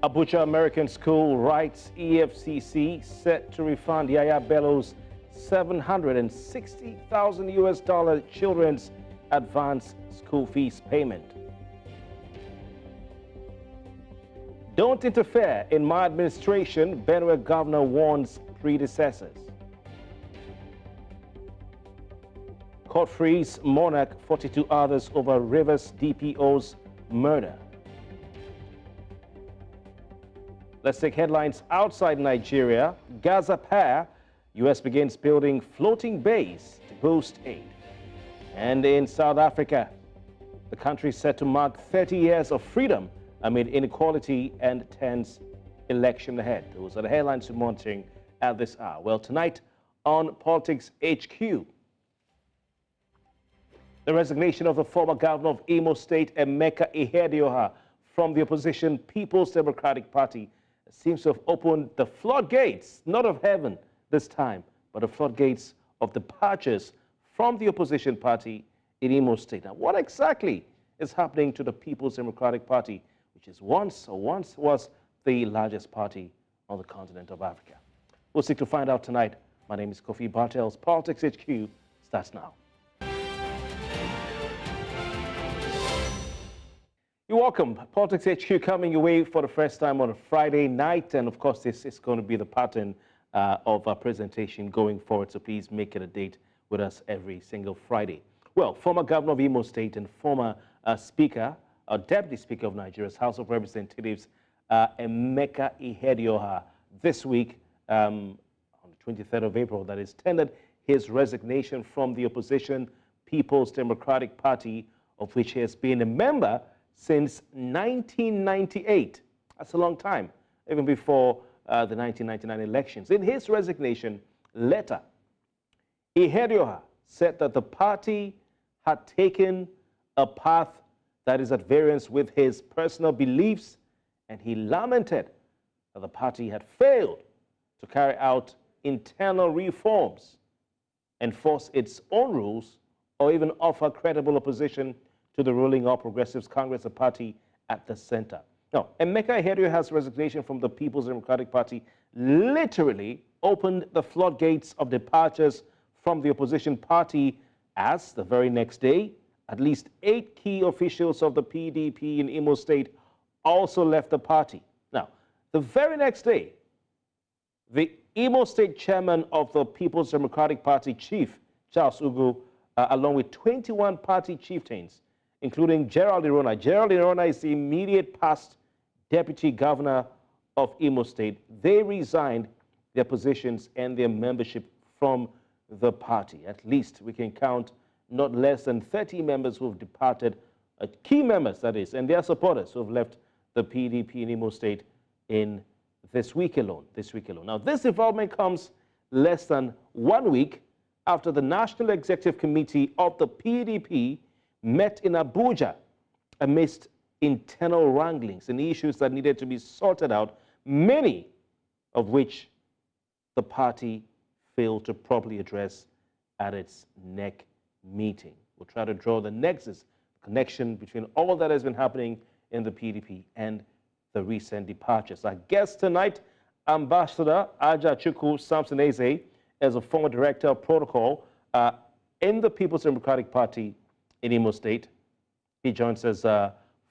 Abuja American School writes EFCC set to refund Yaya Bello's $760,000 US children's advance school fees payment. Don't interfere in my administration, Benue governor warns predecessors. Court frees monarch, 42 others over Rivers DPO's murder. Let's take headlines outside Nigeria. Gaza pair, U.S. begins building floating base to boost aid. And in South Africa, the country is set to mark 30 years of freedom amid inequality and tense election ahead. Those are the headlines we're monitoring at this hour. Well, tonight on Politics HQ, the resignation of the former governor of Imo State, Emeka Ihedioha, from the opposition People's Democratic Party seems to have opened the floodgates, not of heaven this time, but the floodgates of departures from the opposition party in Imo State. Now, what exactly is happening to the People's Democratic Party, which is once was the largest party on the continent of Africa? We'll seek to find out tonight. My name is Kofi Bartels. Politics HQ starts now. You're welcome. Politics HQ coming your way for the first time on a Friday night. And of course, this is going to be the pattern of our presentation going forward. So please make it a date with us every single Friday. Well, former governor of Imo State and former Deputy Speaker of Nigeria's House of Representatives, Emeka Ihedioha, this week, on the 23rd of April, that is, tendered his resignation from the opposition People's Democratic Party, of which he has been a member since 1998. That's a long time, even before the 1999 elections. In his resignation letter, Ihedioha said that the party had taken a path that is at variance with his personal beliefs, and he lamented that the party had failed to carry out internal reforms, enforce its own rules, or even offer credible opposition to the ruling All Progressives Congress, a party at the center. Now, Emeka Ihedioha's resignation from the People's Democratic Party literally opened the floodgates of departures from the opposition party, as the very next day, at least 8 key officials of the PDP in Imo State also left the party. Now, the very next day, the Imo State chairman of the People's Democratic Party, Chief Charles Ugu, along with 21 party chieftains, including Gerald Irona. Gerald Irona is the immediate past deputy governor of Imo State. They resigned their positions and their membership from the party. At least we can count not less than 30 members who have departed, key members, that is, and their supporters who have left the PDP in Imo State in this week alone. Now, this development comes less than 1 week after the National Executive Committee of the PDP met in Abuja amidst internal wranglings and issues that needed to be sorted out, many of which the party failed to properly address at its NEC meeting. We'll try to draw the nexus, connection between all that has been happening in the PDP and the recent departures. Our guest tonight, Ambassador Ajachukwu Sampson is a former director of protocol in the People's Democratic Party in Imo State. He joins us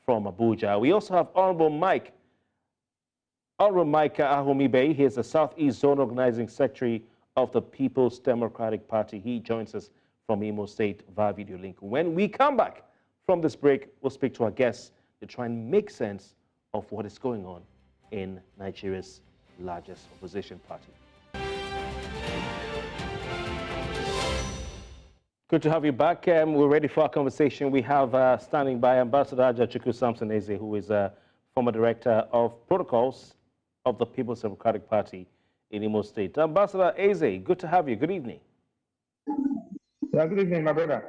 from Abuja. We also have Honorable Mike Ahumibe. He is the Southeast Zone Organizing Secretary of the People's Democratic Party. He joins us from Imo State via video link. When we come back from this break, we'll speak to our guests to try and make sense of what is going on in Nigeria's largest opposition party. Good to have you back. We're ready for our conversation. We have standing by Ambassador Ajachukwu Sampson, who is a former director of protocols of the People's Democratic Party in Imo State. Ambassador Eze, good to have you. Good evening. Yeah, good evening, my brother.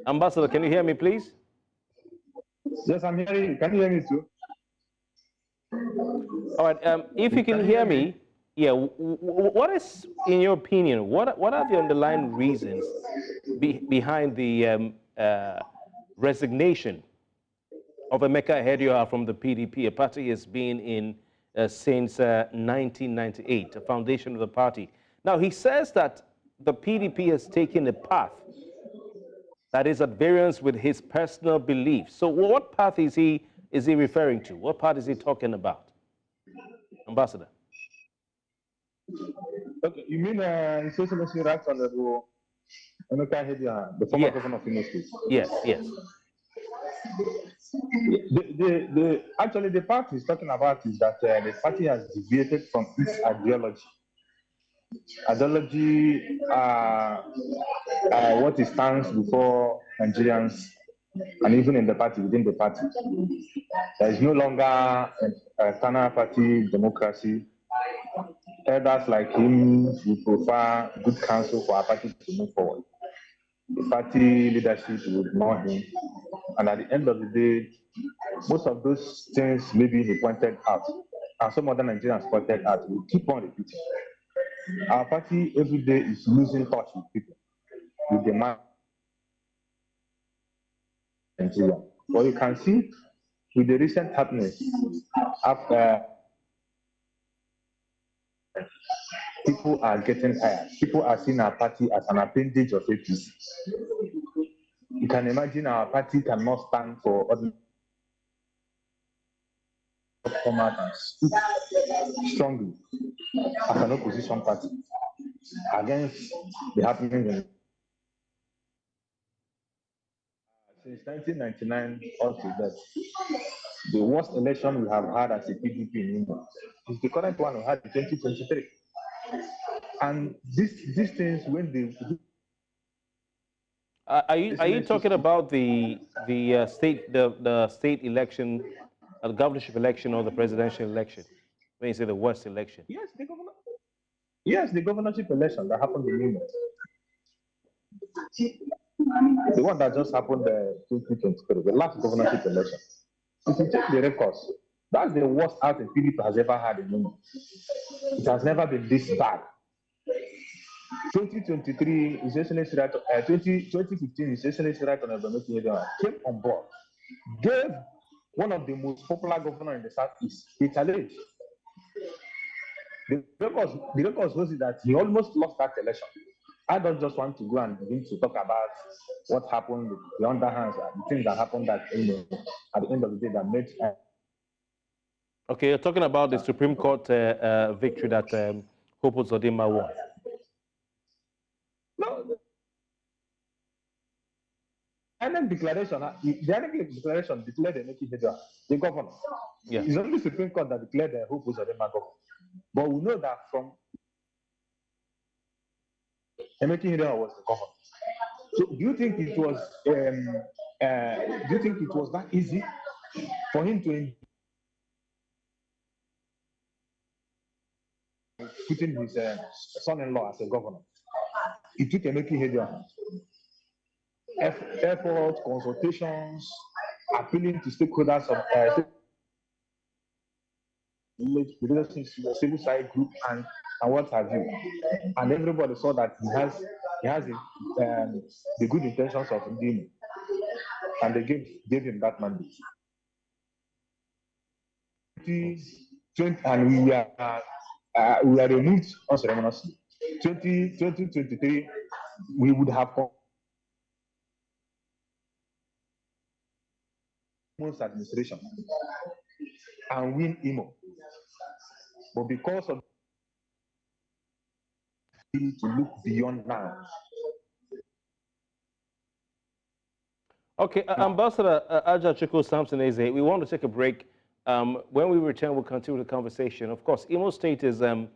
Ambassador, can you hear me, please? Yes, I'm hearing you. Can you hear me too? All right. If you can hear me, yeah. What is, in your opinion, what are the underlying reasons behind the resignation of Emeka Ihedioha from the PDP, a party he has been in since 1998, a foundation of the party. Now, he says that the PDP has taken a path that is at variance with his personal beliefs. So what path is he referring to? What path is he talking about? Ambassador. Okay, you mean His Excellency Right Honorable Emeka Ihedioha, the former governor of Imo State? Yes, yes. Actually, the part he's talking about is that the party has deviated from its ideology. Ideology, what it stands before Nigerians, and even in the party, within the party. There is no longer a internal party democracy. Elders like him will prefer good counsel for our party to move forward. The party leadership will ignore him. And at the end of the day, most of those things maybe he pointed out, and some other Nigerians pointed out, will keep on repeating. Our party every day is losing touch with people, with the man. Nigeria. But you can see with the recent happenings, after people are getting tired. People are seeing our party as an appendage of APC. You can imagine our party cannot stand for other come out and speak strongly as an opposition party against the happenings in since 1999 up to that. The worst election we have had as a PDP in Imo is the current one we had in 2023. And these things, when they Are you talking about the state election, the governorship election, or the presidential election? When you say the worst election? Yes, the governorship election that happened in Imo. The one that just happened 2023, the last governorship election. If you check the records, that's the worst out the PDP has ever had in Imo. It has never been this bad. 2023, His Excellency Right, 2015, His Excellency Right Honorable Emeka Ihedioha came on board, gave one of the most popular governors in the Southeast a challenge. The records shows that he almost lost that election. I don't just want to go and begin to talk about what happened, the underhands, and the things that happened that at the end of the day that made. Okay, you're talking about the Supreme Court victory that Hope Uzodinma won. No, the enact declaration declared Emeka Ihedioha the governor. Yeah. It's only the Supreme Court that declared Hope Uzodinma governor. But we know that from Emeka Ihedioha was the governor. So do you think it was that easy for him to put in his son-in-law as a governor? It took Emeka Ihedioha effort, consultations, appealing to stakeholders of civil society group and what have you. And everybody saw that he has the good intentions of Ndimo, and they gave him that mandate. And we are removed unceremoniously. 2023, we would have administration and win Imo. But because of to look beyond now. Okay, Ambassador Ajachukwu Sampson, we want to take a break. When we return, we'll continue the conversation. Of course, Imo State is one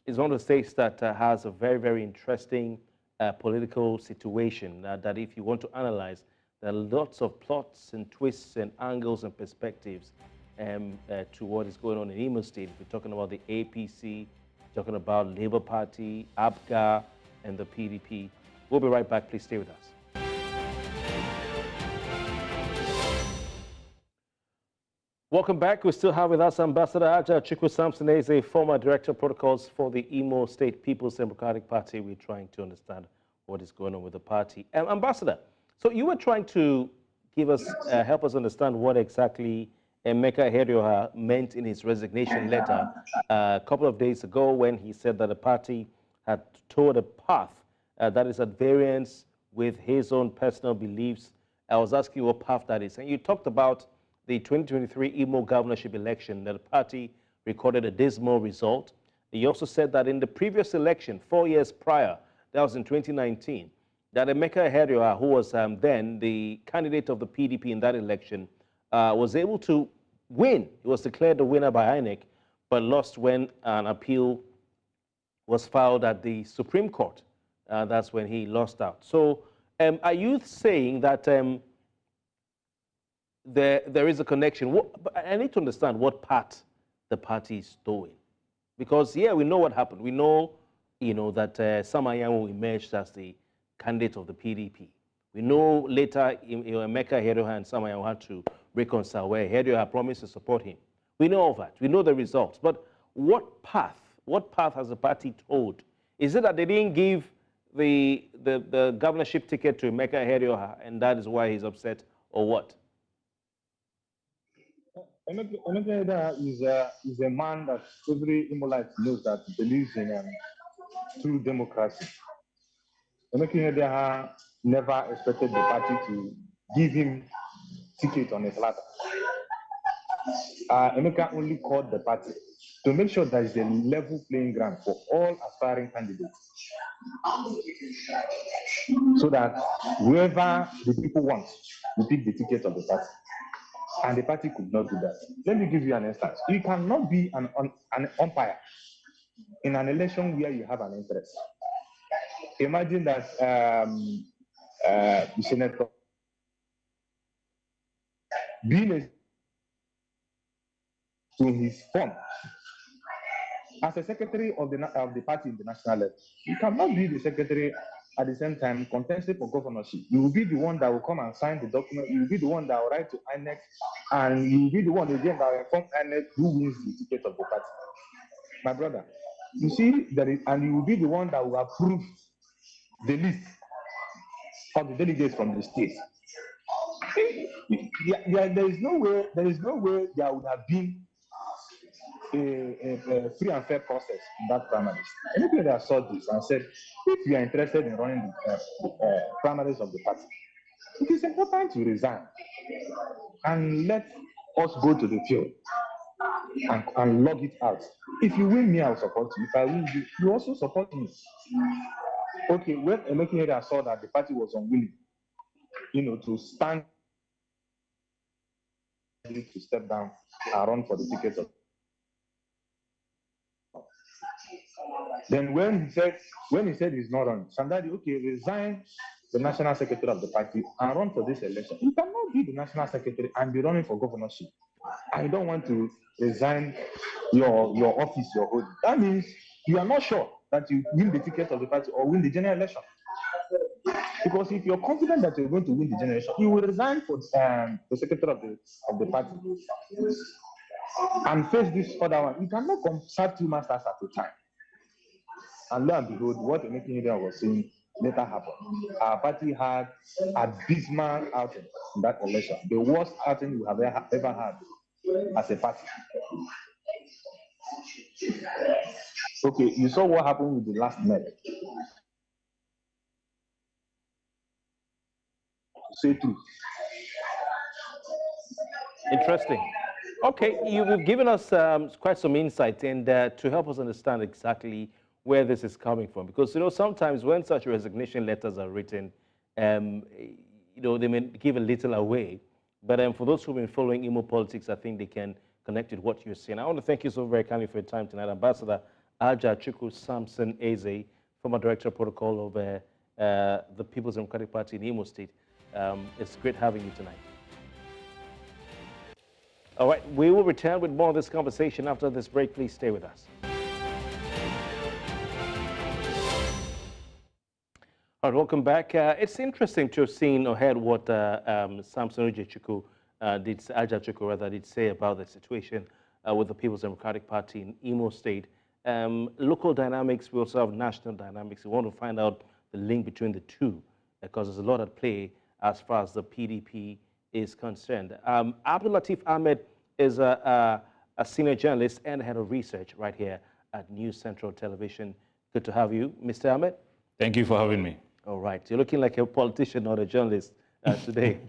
of the states that has a very, very interesting political situation that if you want to analyze, there are lots of plots and twists and angles and perspectives to what is going on in Imo State. We're talking about the APC, talking about Labour Party, APGA, and the PDP. We'll be right back. Please stay with us. Welcome back. We still have with us Ambassador Ajachukwu Sampson, a former Director of Protocols for the Imo State People's Democratic Party. We're trying to understand what is going on with the party. Ambassador, so you were trying to help us understand what exactly Emeka Ihedioha meant in his resignation letter a couple of days ago when he said that the party had told a path that is at variance with his own personal beliefs. I was asking what path that is. And you talked about the 2023 Imo governorship election, that the party recorded a dismal result. You also said that in the previous election, 4 years prior, that was in 2019, that Emeka Ihedioha, who was then the candidate of the PDP in that election, was able to win. He was declared the winner by INEC, but lost when an appeal was filed at the Supreme Court. That's when he lost out. So are you saying that there is a connection? I need to understand what part the party is doing. Because, yeah, we know what happened. We know, that Samayanwo emerged as the candidate of the PDP. We know later Emeka Ihedioha and Samayanwo had to reconcile where Ihedioha promised to support him. We know all that. We know the results. But what path has the party told? Is it that they didn't give the governorship ticket to Emeka Ihedioha and that is why he's upset, or what? Emeka Ihedioha is a man that every Imolite knows that believes in true democracy. Emeka Ihedioha never expected the party to give him ticket on a platter. Emeka only called the party to make sure there is a level playing ground for all aspiring candidates, so that whoever the people want will pick the ticket of the party. And the party could not do that. Let me give you an instance. You cannot be an umpire in an election where you have an interest. Imagine that the senator being to his form as a secretary of the party in the national level. You cannot be the secretary at the same time contesting for governorship. You will be the one that will come and sign the document. You will be the one that will write to INEC, and you will be the one again that will inform INEC who wins the ticket of the party. My brother, you see, and you will be the one that will approve the list of the delegates from the state. There is no way there would have been a free and fair process in that primaries. Anybody that saw this and said, if you are interested in running the primaries of the party, it is important to resign and let us go to the field and log it out. If you win me, I'll support you. If I win you, you also support me. Okay, when Emeka Ihedioha saw that the party was unwilling, to stand, to step down and run for the ticket of. Then when he said he's not running, somebody, okay, resign the national secretary of the party and run for this election. You cannot be the national secretary and be running for governorship. I don't want to resign your office, your holding. That means you are not sure that you win the ticket of the party or win the general election. Because if you're confident that you're going to win the general election, you will resign for the secretary of the party and face this other one. You cannot serve two masters at a time. And lo and behold, what Emeka Ihedioha was saying later happened. Our party had abysmal outing in that election, the worst outing we have ever had as a party. Okay, you saw what happened with the last MEC. Say true. Interesting. Okay, you've given us quite some insight and to help us understand exactly where this is coming from. Because, sometimes when such resignation letters are written, they may give a little away. But for those who've been following Imo politics, I think they can connect with what you're saying. I want to thank you so very kindly for your time tonight. Ambassador Ajachukwu Sampson Eze, former Director of Protocol of the People's Democratic Party in Imo State. It's great having you tonight. All right, we will return with more of this conversation after this break. Please stay with us. All right, welcome back. It's interesting to have seen or heard what Sampson Ajachukwu did say about the situation with the People's Democratic Party in Imo State. Local dynamics, we also have national dynamics. We want to find out the link between the two because there's a lot at play as far as the PDP is concerned. Abdul Latif Ahmed is a senior journalist and head of research right here at News Central Television. Good to have you, Mr. Ahmed. Thank you for having me. All right. You're looking like a politician, not a journalist today.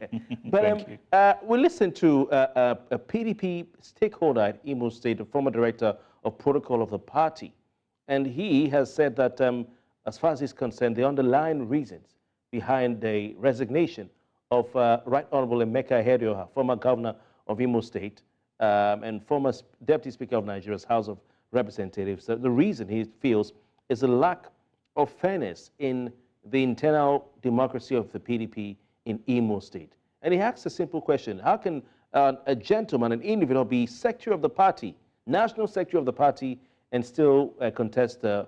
But we listened to a PDP stakeholder at Imo State, the former director of protocol of the party. And he has said that, as far as he's concerned, the underlying reasons behind the resignation of Right Honorable Emeka Ihedioha, former governor of Imo State and former deputy speaker of Nigeria's House of Representatives, the reason he feels is a lack of fairness in the internal democracy of the PDP in Imo State. And he asks a simple question: how can a gentleman, an individual, be secretary of the party, national secretary of the party, and still contest the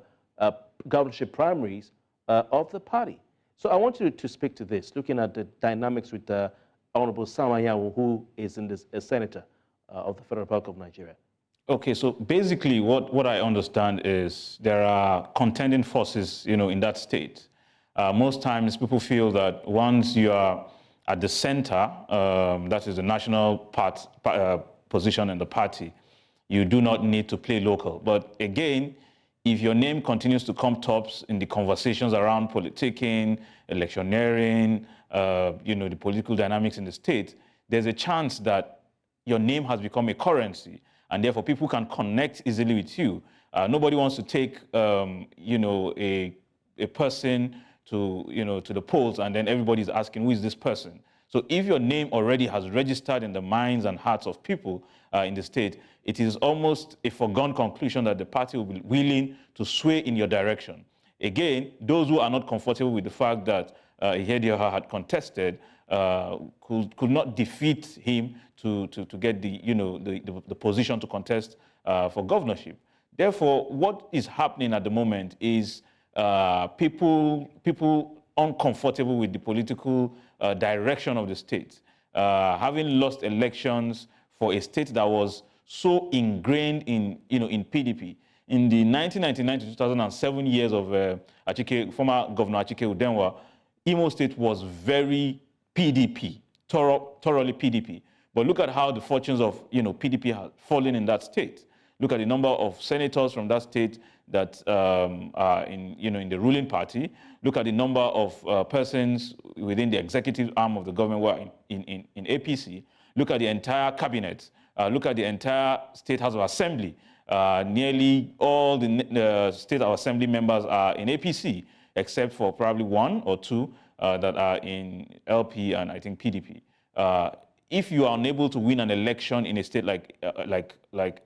governorship primaries of the party? So I want you to speak to this, looking at the dynamics with Honorable Samayawo, who is a senator of the Federal Republic of Nigeria. Okay, so basically what I understand is there are contending forces, in that state. Most times people feel that once you are at the center, that is the national position in the party, you do not need to play local. But again, if your name continues to come tops in the conversations around politicking, electioneering, the political dynamics in the state, there's a chance that your name has become a currency, and therefore people can connect easily with you. Nobody wants to take, a person to the polls, and then everybody's asking, who is this person? So if your name already has registered in the minds and hearts of people in the state, it is almost a foregone conclusion that the party will be willing to sway in your direction. Again, those who are not comfortable with the fact that Ihedioha had contested could not defeat him to get the position to contest for governorship. Therefore, what is happening at the moment is people uncomfortable with the political direction of the state, having lost elections for a state that was so ingrained in PDP. In the 1999 to 2007 years of former Governor Ajachukwu Udenwa, Imo State was very PDP, thoroughly PDP. But look at how the fortunes of PDP have fallen in that state. Look at the number of senators from that state that are in the ruling party. Look at the number of persons within the executive arm of the government who are in APC. Look at the entire cabinet. Look at the entire State House of Assembly. Nearly all the State House of Assembly members are in APC, except for probably one or two that are in LP and I think PDP. If you are unable to win an election in a state like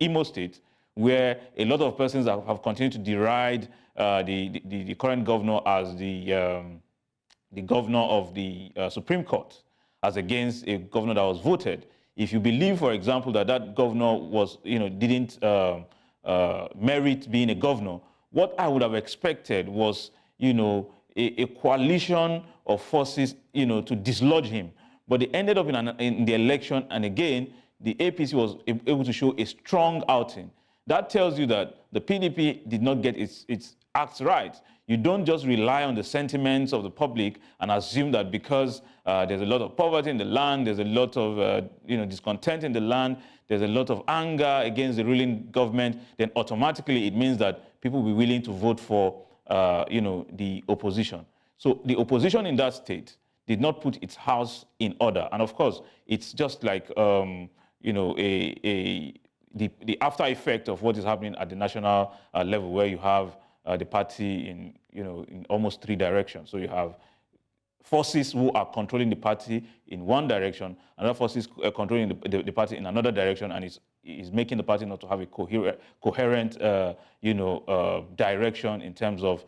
Imo State, where a lot of persons have continued to deride the current governor as the governor of the Supreme Court, as against a governor that was voted. If you believe, for example, that governor was, didn't merit being a governor, what I would have expected was, a coalition of forces, to dislodge him. But they ended up in the election, and again, the APC was able to show a strong outing. That tells you that the PDP did not get its acts right. You don't just rely on the sentiments of the public and assume that because there's a lot of poverty in the land, there's a lot of discontent in the land, there's a lot of anger against the ruling government, then automatically it means that people will be willing to vote for the opposition. So the opposition in that state did not put its house in order. And of course, it's just like the after effect of what is happening at the national level, where you have the party in almost three directions. So you have forces who are controlling the party in one direction, another forces controlling the party in another direction, and is making the party not to have a coherent direction in terms of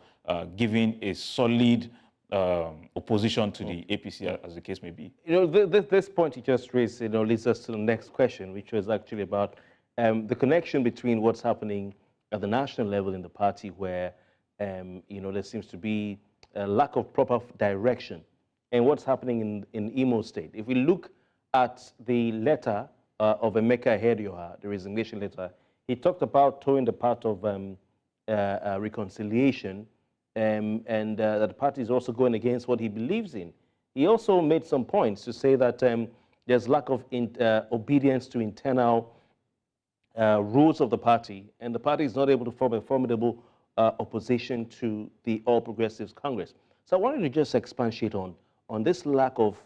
giving a solid opposition to the APC, as the case may be. This point you just raised, leads us to the next question, which was actually about the connection between what's happening at the national level in the party, where there seems to be a lack of proper direction, and what's happening in Imo State. If we look at the letter of Emeka Ihedioha, the resignation letter, he talked about towing the part of reconciliation, and that the party is also going against what he believes in. He also made some points to say that there's lack of obedience to internal rules of the party, and the party is not able to form a formidable opposition to the All Progressives Congress. So I wanted to just expatiate on this lack of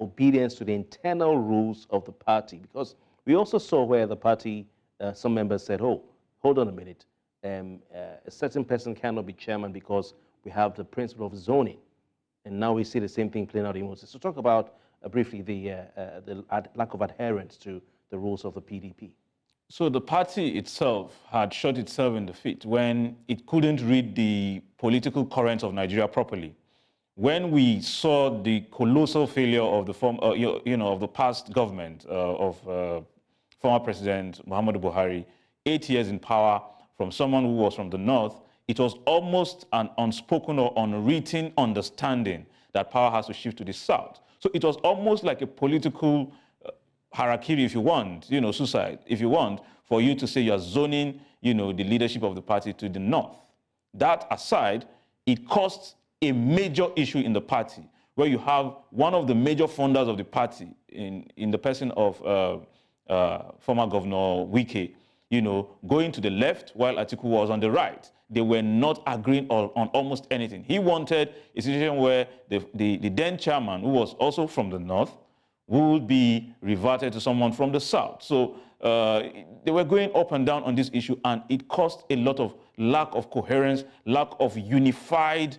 obedience to the internal rules of the party, because we also saw where the party, some members said, oh, hold on a minute, a certain person cannot be chairman because we have the principle of zoning. And now we see the same thing playing out in Imo State. So talk about briefly the lack of adherence to the rules of the PDP. So the party itself had shot itself in the feet when it couldn't read the political currents of Nigeria properly. When we saw the colossal failure of the of the past government of former President Muhammadu Buhari, 8 years in power from someone who was from the north, it was almost an unspoken or unwritten understanding that power has to shift to the south. So it was almost like a political harakiri, if you want, suicide, if you want, for you to say you're zoning, the leadership of the party to the north. That aside, it caused a major issue in the party, where you have one of the major funders of the party in the person of former Governor Wike, going to the left while Ajachukwu was on the right. They were not agreeing on almost anything. He wanted a situation where the then chairman, who was also from the north, would be reverted to someone from the south. So they were going up and down on this issue, and it caused a lot of lack of coherence, lack of unified,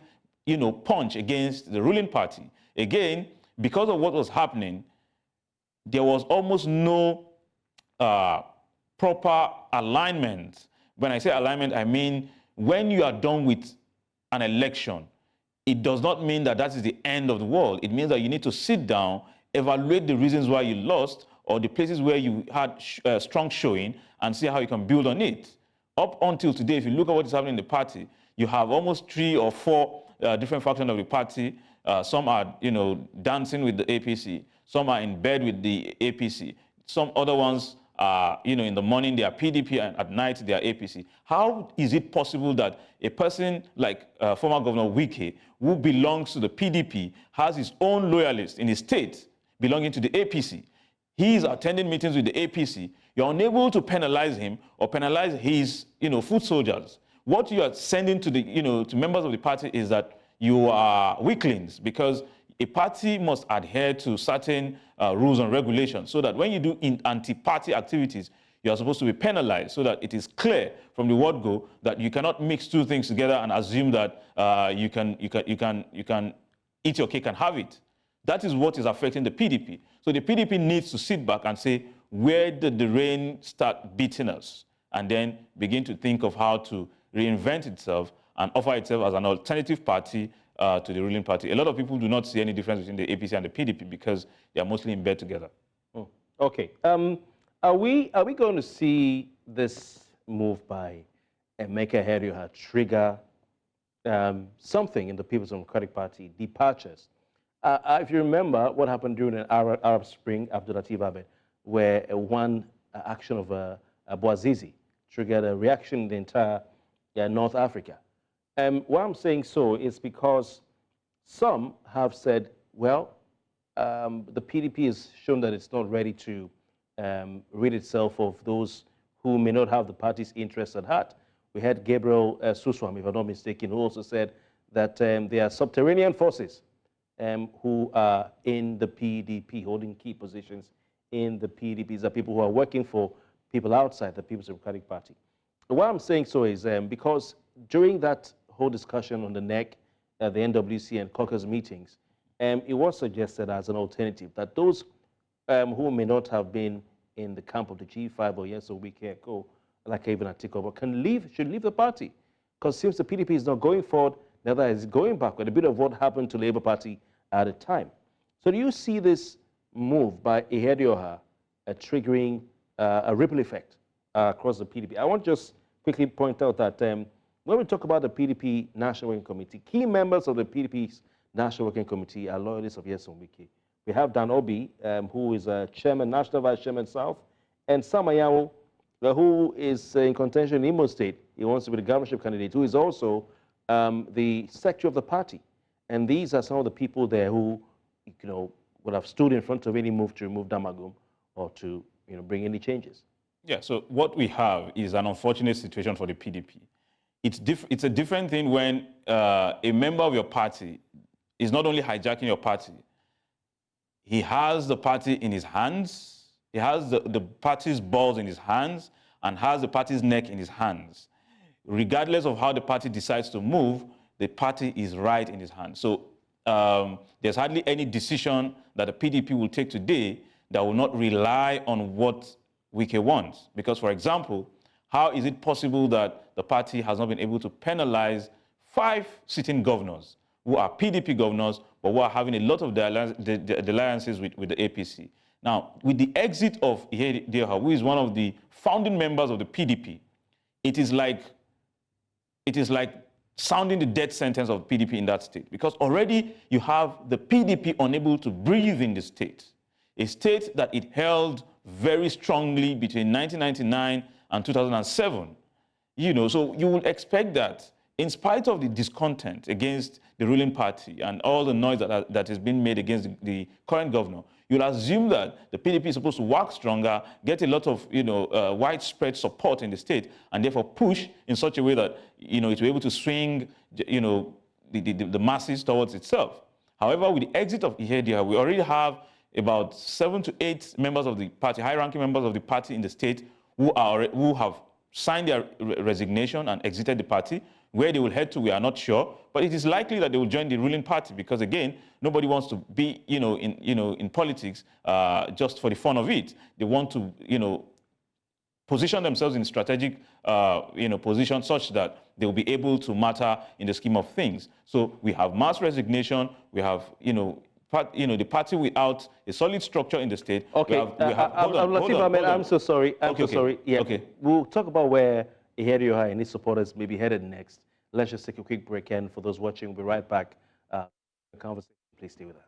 punch against the ruling party. Again, because of what was happening, there was almost no proper alignment. When I say alignment, I mean when you are done with an election, it does not mean that that is the end of the world. It means that you need to sit down, evaluate the reasons why you lost or the places where you had strong showing, and see how you can build on it. Up until today, if you look at what is happening in the party, you have almost 3 or 4 different factions of the party. Some are, dancing with the APC. Some are in bed with the APC. Some other ones are, in the morning they are PDP and at night they are APC. How is it possible that a person like former Governor Wike, who belongs to the PDP, has his own loyalists in his state belonging to the APC? He is attending meetings with the APC. You're unable to penalize him or penalize his, foot soldiers. What you are sending to the, to members of the party is that you are weaklings, because a party must adhere to certain rules and regulations, so that when you do anti-party activities, you are supposed to be penalized, so that it is clear from the word go that you cannot mix 2 things together and assume that you can eat your cake and have it. That is what is affecting the PDP. So the PDP needs to sit back and say, where did the rain start beating us? And then begin to think of how to reinvent itself and offer itself as an alternative party to the ruling party. A lot of people do not see any difference between the APC and the PDP because they are mostly in bed together. Oh, okay. Are we going to see this move by Emeka Ihedioha trigger something in the People's Democratic Party, departures? If you remember what happened during the Arab Spring, Abdul Latif Ahmed, where one action of Bouazizi triggered a reaction in the entire North Africa. Why I'm saying so is because some have said, well, the PDP has shown that it's not ready to rid itself of those who may not have the party's interests at heart. We had Gabriel Suswam, if I'm not mistaken, who also said that there are subterranean forces who are in the PDP, holding key positions in the PDP. These are people who are working for people outside the People's Democratic Party. Why I'm saying so is because during that whole discussion on the NEC, the NWC and caucus meetings, it was suggested as an alternative that those who may not have been in the camp of the G5 or Yes or We Care Co, like even Atiku, but should leave the party. Because since the PDP is not going forward, neither is it going backward, a bit of what happened to Labour Party at the time. So do you see this move by Ihedioha triggering a ripple effect across the PDP? I want to just quickly point out that when we talk about the PDP National Working Committee, key members of the PDP's National Working Committee are loyalists of Yes Wike. We have Dan Obi, who is Chairman, National Vice Chairman South, and Sam Ayawo, who is in contention in Imo State. He wants to be the governorship candidate, who is also the secretary of the party. And these are some of the people there who, would have stood in front of any move to remove Damagum or to bring any changes? Yeah, so what we have is an unfortunate situation for the PDP. It's a different thing when a member of your party is not only hijacking your party, he has the party in his hands, he has the party's balls in his hands, and has the party's neck in his hands. Regardless of how the party decides to move, the party is right in his hands. So there's hardly any decision that the PDP will take today that will not rely on what Wike wants. Because, for example, how is it possible that the party has not been able to penalize 5 sitting governors who are PDP governors, but who are having a lot of alliances with the APC? Now, with the exit of Ihedioha, who is one of the founding members of the PDP, it is like sounding the death sentence of PDP in that state, because already you have the PDP unable to breathe in the state, a state that it held very strongly between 1999 and 2007. So you would expect that in spite of the discontent against the ruling party and all the noise that has been made against the current governor, you'll assume that the PDP is supposed to work stronger, get a lot of widespread support in the state, and therefore push in such a way that it will be able to swing the masses towards itself. However, with the exit of Ihedioha, we already have about 7 to 8 members of the party, high-ranking members of the party in the state, who have signed their resignation and exited the party. Where they will head to, we are not sure, but it is likely that they will join the ruling party because, again, nobody wants to be, in politics just for the fun of it. They want to, position themselves in strategic, position such that they will be able to matter in the scheme of things. So we have mass resignation. We have, the party without a solid structure in the state. Okay, I'm so sorry. I'm so sorry. Yeah. Okay. We'll talk about where Ihedioha and his supporters may be headed next. Let's just take a quick break, and for those watching, we'll be right back. The conversation, please stay with us.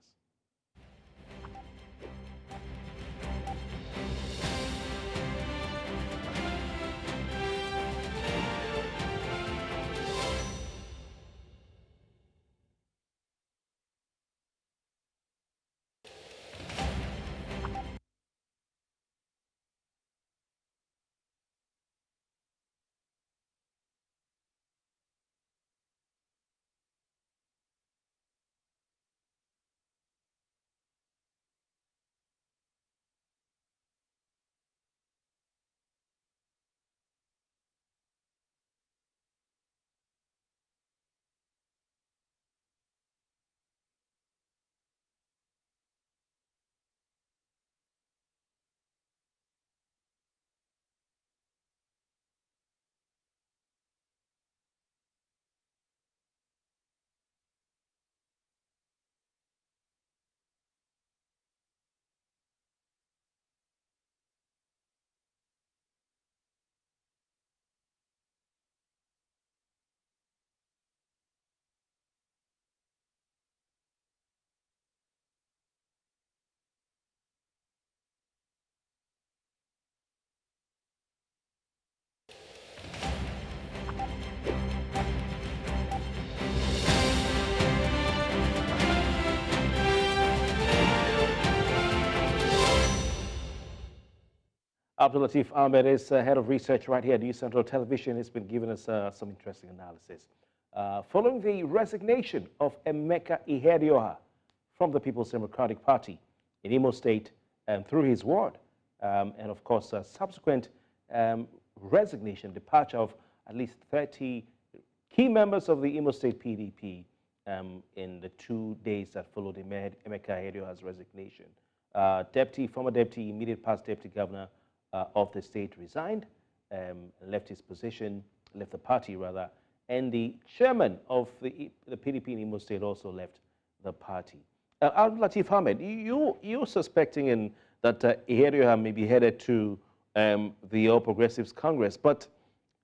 Abdul Latif Ahmed is head of research right here at News Central Television. He's been giving us some interesting analysis. Following the resignation of Emeka Ihedioha from the People's Democratic Party in Imo State and through his ward, and of course, subsequent resignation, departure of at least 30 key members of the Imo State PDP in the 2 days that followed Emeka Ihedioha's resignation. Former deputy, immediate past deputy governor of the state resigned, left his position, left the party rather, and the chairman of the PDP in Imo State also left the party. Abdul Latif Ahmed, you're suspecting that Ihedioha may be headed to the All Progressives Congress, but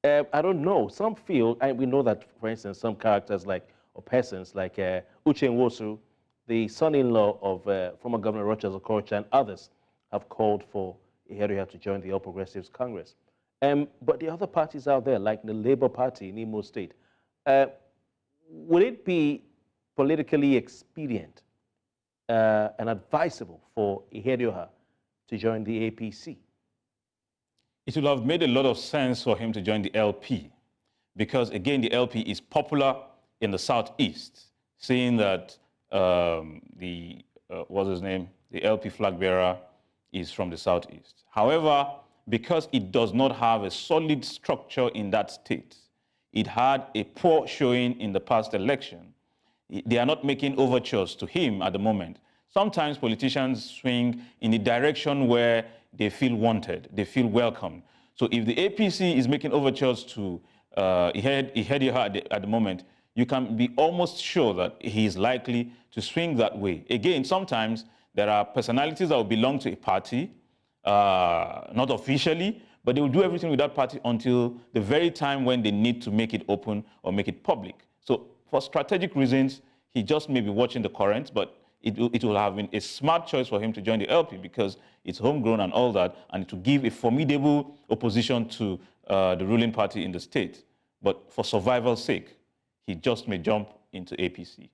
I don't know. Some feel, and we know that, for instance, some characters or persons like Uche Nwosu, the son-in-law of former Governor Rochas Okorocha, and others have called for Ihedioha to join the All Progressives Congress. But the other parties out there, like the Labour Party in Imo State, would it be politically expedient and advisable for Ihedioha to join the APC? It would have made a lot of sense for him to join the LP because, again, the LP is popular in the Southeast, seeing that what's his name? The LP flag bearer is from the Southeast. However, because it does not have a solid structure in that state, it had a poor showing in the past election. They are not making overtures to him at the moment. Sometimes politicians swing in the direction where they feel wanted, they feel welcomed. So if the APC is making overtures to Ihedioha at the moment, you can be almost sure that he is likely to swing that way. Again, sometimes there are personalities that will belong to a party, not officially, but they will do everything with that party until the very time when they need to make it open or make it public. So for strategic reasons, he just may be watching the currents, but it will have been a smart choice for him to join the LP because it's homegrown and all that, and to give a formidable opposition to the ruling party in the state. But for survival's sake, he just may jump into APC.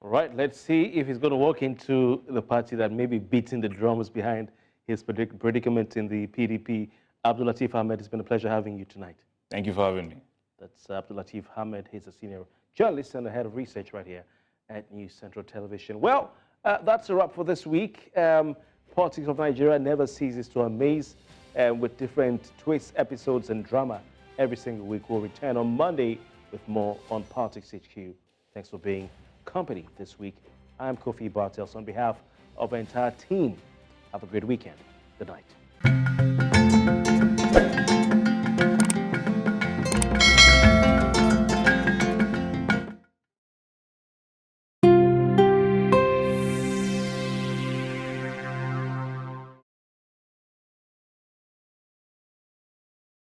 All right, let's see if he's going to walk into the party that may be beating the drums behind his predicament in the PDP. Abdul Latif Ahmed, it's been a pleasure having you tonight. Thank you for having me. That's Abdul Latif Ahmed. He's a senior journalist and the head of research right here at News Central Television. Well, that's a wrap for this week. Politics of Nigeria never ceases to amaze with different twists, episodes, and drama every single week. We'll return on Monday with more on Politics HQ. Thanks for being company this week. I'm Kofi Bartels on behalf of the entire team. Have a great weekend. Good night.